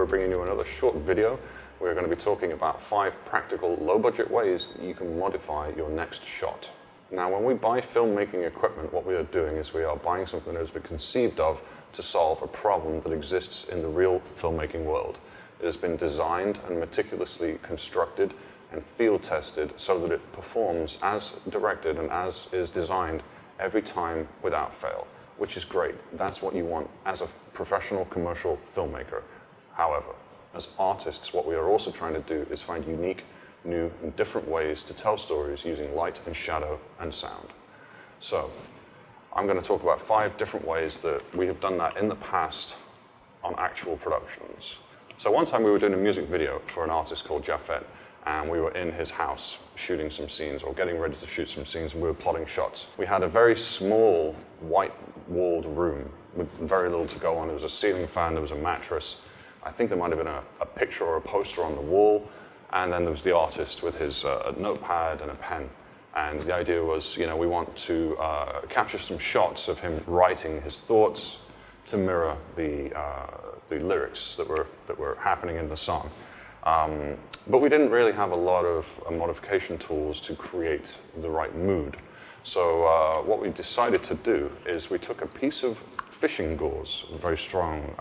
bringing you another short video. We're going to be talking about 5 practical, low-budget ways that you can modify your next shot. Now, when we buy filmmaking equipment, what we are doing is we are buying something that has been conceived of to solve a problem that exists in the real filmmaking world. It has been designed and meticulously constructed and field tested so that it performs as directed and as is designed every time without fail, which is great. That's what you want as a professional commercial filmmaker. However, as artists, what we are also trying to do is find unique, new, and different ways to tell stories using light and shadow and sound. So, I'm going to talk about 5 different ways that we have done that in the past on actual productions. So one time we were doing a music video for an artist called Jafet, and we were in his house shooting some scenes, or getting ready to shoot some scenes, and we were plotting shots. We had a very small, white-walled room with very little to go on. There was a ceiling fan, there was a mattress. I think there might have been a picture or a poster on the wall, and then there was the artist with his notepad and a pen. And the idea was, you know, we want to capture some shots of him writing his thoughts to mirror the lyrics that were happening in the song. But we didn't really have a lot of modification tools to create the right mood. So what we decided to do is we took a piece of fishing gauze, a very strong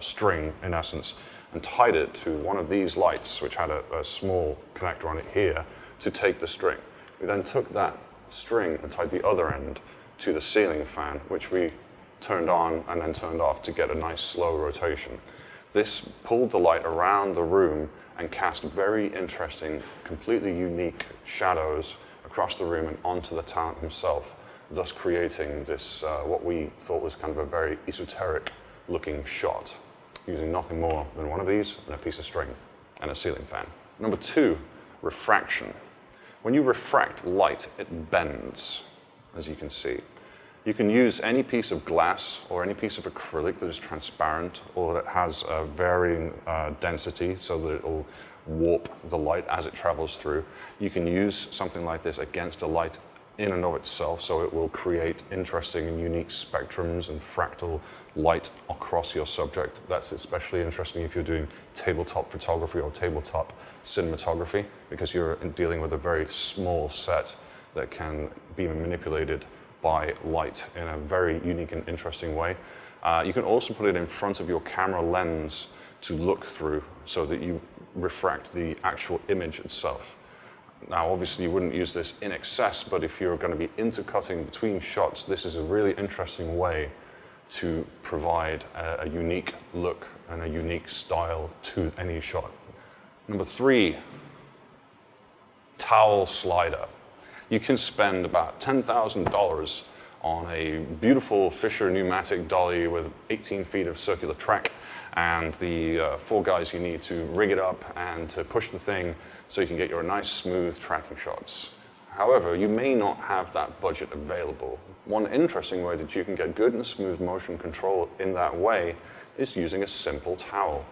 string in essence, and tied it to one of these lights, which had a small connector on it here, to take the string. We then took that string and tied the other end to the ceiling fan, which we turned on and then turned off to get a nice slow rotation. This pulled the light around the room and cast very interesting, completely unique shadows across the room and onto the talent himself, thus creating this, what we thought was kind of a very esoteric looking shot, using nothing more than one of these and a piece of string and a ceiling fan. Number 2, refraction. When you refract light, it bends, as you can see. You can use any piece of glass or any piece of acrylic that is transparent or that has a varying density so that it will warp the light as it travels through. You can use something like this against a light in and of itself, so it will create interesting and unique spectrums and fractal light across your subject. That's especially interesting if you're doing tabletop photography or tabletop cinematography, because you're dealing with a very small set that can be manipulated by light in a very unique and interesting way. You can also put it in front of your camera lens to look through so that you refract the actual image itself. Now, obviously, you wouldn't use this in excess, but if you're going to be intercutting between shots, this is a really interesting way to provide a unique look and a unique style to any shot. Number 3, towel slider. You can spend about $10,000 on a beautiful Fisher pneumatic dolly with 18 feet of circular track and the 4 guys you need to rig it up and to push the thing so you can get your nice smooth tracking shots. However, you may not have that budget available. One interesting way that you can get good and smooth motion control in that way is using a simple towel.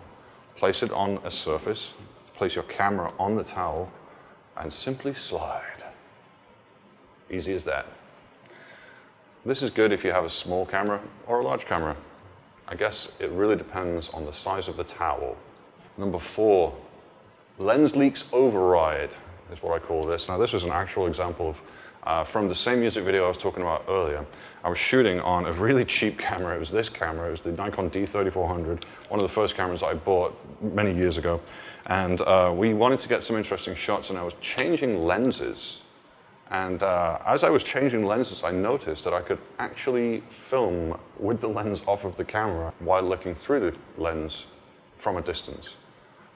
Place it on a surface, place your camera on the towel, and simply slide. Easy as that. This is good if you have a small camera or a large camera. I guess it really depends on the size of the towel. Number 4, lens leaks override is what I call this. Now, this is an actual example of from the same music video I was talking about earlier. I was shooting on a really cheap camera. It was this camera. It was the Nikon D3400, one of the first cameras I bought many years ago. And we wanted to get some interesting shots, and I was changing lenses. And as I was changing lenses, I noticed that I could actually film with the lens off of the camera while looking through the lens from a distance.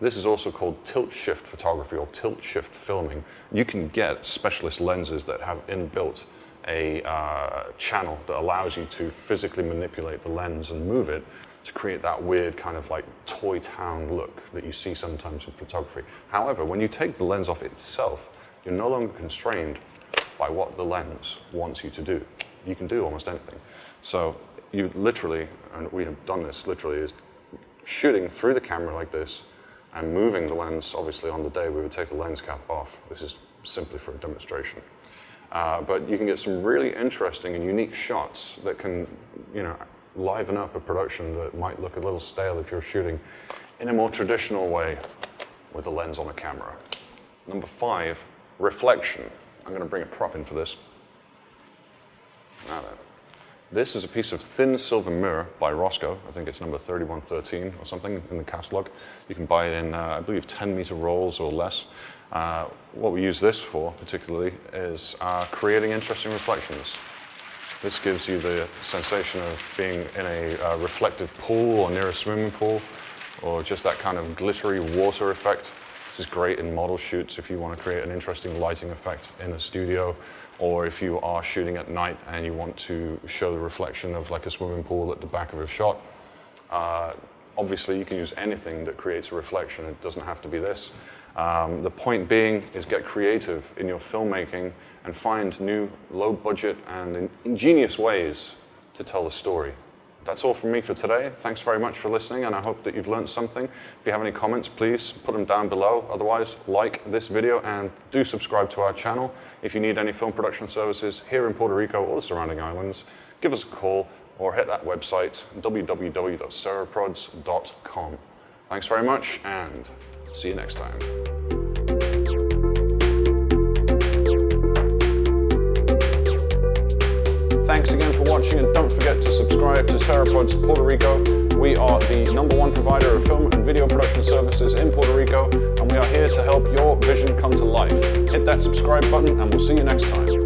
This is also called tilt-shift photography or tilt-shift filming. You can get specialist lenses that have inbuilt a channel that allows you to physically manipulate the lens and move it to create that weird kind of like toy town look that you see sometimes in photography. However, when you take the lens off itself, you're no longer constrained by what the lens wants you to do. You can do almost anything. So you literally, and we have done this literally, is shooting through the camera like this and moving the lens. Obviously on the day we would take the lens cap off. This is simply for a demonstration. But you can get some really interesting and unique shots that can, you know, liven up a production that might look a little stale if you're shooting in a more traditional way with a lens on a camera. Number 5, reflection. I'm going to bring a prop in for this. Now then. This is a piece of thin silver mirror by Rosco. I think it's number 3113 or something in the catalog. You can buy it in, I believe, 10-meter rolls or less. What we use this for, particularly, is creating interesting reflections. This gives you the sensation of being in a reflective pool or near a swimming pool, or just that kind of glittery water effect. This is great in model shoots if you want to create an interesting lighting effect in a studio, or if you are shooting at night and you want to show the reflection of like a swimming pool at the back of a shot. Obviously, you can use anything that creates a reflection. It doesn't have to be this. The point being is get creative in your filmmaking and find new low-budget and ingenious ways to tell the story. That's all from me for today. Thanks very much for listening, and I hope that you've learned something. If you have any comments, please put them down below. Otherwise, like this video and do subscribe to our channel. If you need any film production services here in Puerto Rico or the surrounding islands, give us a call or hit that website, www.CereProds.com. Thanks very much, and see you next time. Thanks again for watching, and don't forget to subscribe to CereProds Puerto Rico. We are the #1 provider of film and video production services in Puerto Rico, and we are here to help your vision come to life. Hit that subscribe button, and we'll see you next time.